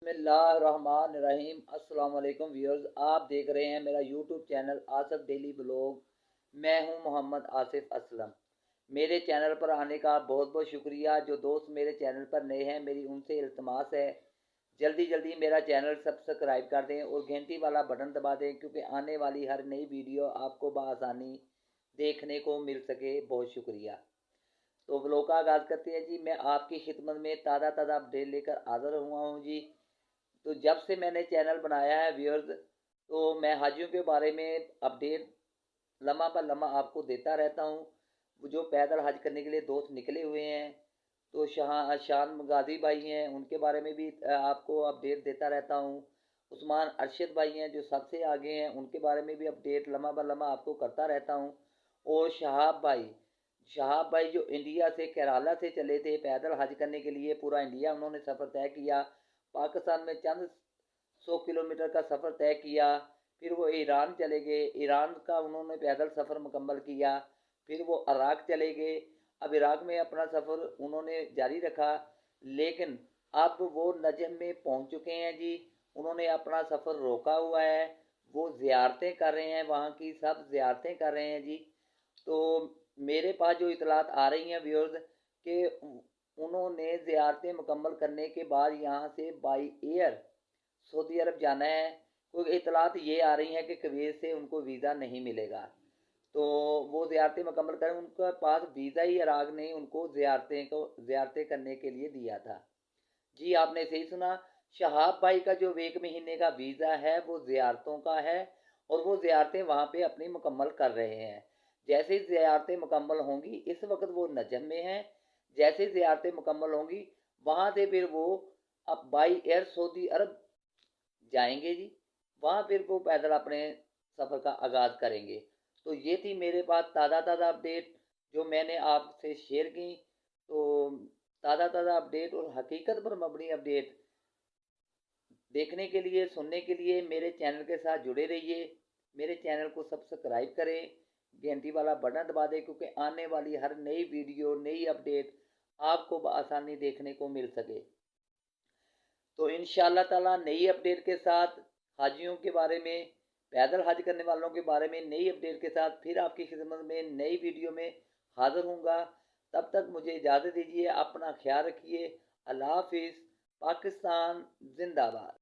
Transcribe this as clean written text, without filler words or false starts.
बिस्मिल्लाहिर्रहमानिर्रहीम। अस्सलाम वालेकुम व्यूअर्स, आप देख रहे हैं मेरा YouTube channel Asif daily blog. मैं हूं मोहम्मद आसिफ असलम। मेरे चैनल पर आने का बहुत बहुत शुक्रिया। जो दोस्त मेरे चैनल पर नए हैं, मेरी उनसे इल्तमास है जल्दी जल्दी मेरा चैनल सब्सक्राइब कर दें और घंटी वाला बटन दबा दें, क्योंकि आने वाली हर नई वीडियो आपको बआसानी देखने को मिल सके। बहुत शुक्रिया। तो व्लॉग का आगाज़ करते हैं जी। मैं आपकी खिदमत में ताज़ा ताज़ा अपडेट लेकर हाज़िर हुआ हूँ जी। तो जब से मैंने चैनल बनाया है व्यूअर्स, तो मैं हाजियों के बारे में अपडेट लम्हा पर लम्हा आपको देता रहता हूँ। वो जो पैदल हज करने के लिए दोस्त निकले हुए हैं, तो शान गाजी भाई हैं, उनके बारे में भी आपको अपडेट देता रहता हूँ। उस्मान अरशद भाई हैं जो सबसे आगे हैं, उनके बारे में भी अपडेट लम्हा पर लम्हा आपको करता रहता हूँ। और शहाब भाई जो इंडिया से केरला से चले थे पैदल हज करने के लिए, पूरा इंडिया उन्होंने सफ़र तय किया। पाकिस्तान में चंद 100 किलोमीटर का सफ़र तय किया। फिर वो ईरान चले गए, ईरान का उन्होंने पैदल सफ़र मुकम्मल किया। फिर वो इराक़ चले गए। अब इराक़ में अपना सफ़र उन्होंने जारी रखा, लेकिन अब वो नजफ़ में पहुंच चुके हैं जी। उन्होंने अपना सफ़र रोका हुआ है। वो ज़ियारतें कर रहे हैं, वहाँ की सब ज़ियारतें कर रहे हैं जी। तो मेरे पास जो इतलात आ रही हैं व्यूअर्स, कि उन्होंने ज़ियारतें मुकम्मल करने के बाद यहाँ से बाई एयर सऊदी अरब जाना है। कोई इतलात ये आ रही हैं कि कुवैत से उनको वीज़ा नहीं मिलेगा। तो वो ज़ियारतें मुकम्मल करें, उनके पास वीज़ा ही इराक़ ने उनको ज़ियारतें करने के लिए दिया था। जी आपने सही सुना। शहाब भाई का जो 1 महीने का वीज़ा है वो ज़ियारतों का है, और वो ज़ियारतें वहाँ पे अपनी मुकम्मल कर रहे हैं। जैसे ही ज़ियारतें मुकम्मल होंगी, इस वक्त वो नजफ़ में हैं, जैसे ज़ियारतें मुकम्मल होंगी वहाँ से फिर वो अब बाई एयर सऊदी अरब जाएंगे जी। वहाँ फिर वो पैदल अपने सफ़र का आगाज़ करेंगे। तो ये थी मेरे पास ताज़ा ताज़ा अपडेट जो मैंने आपसे शेयर की। तो ताज़ा ताज़ा अपडेट और हकीकत पर मबनी अपडेट देखने के लिए, सुनने के लिए मेरे चैनल के साथ जुड़े रहिए। मेरे चैनल को सब्सक्राइब करें, घंटी वाला बटन दबा दें, क्योंकि आने वाली हर नई वीडियो, नई अपडेट आपको बआसानी देखने को मिल सके। तो इंशाअल्लाह ताला नई अपडेट के साथ हाजियों के बारे में, पैदल हज करने वालों के बारे में नई अपडेट के साथ फिर आपकी खिदमत में नई वीडियो में हाज़िर हूँगा। तब तक मुझे इजाज़त दीजिए। अपना ख्याल रखिए। अल्लाह हाफिज़। पाकिस्तान जिंदाबाद।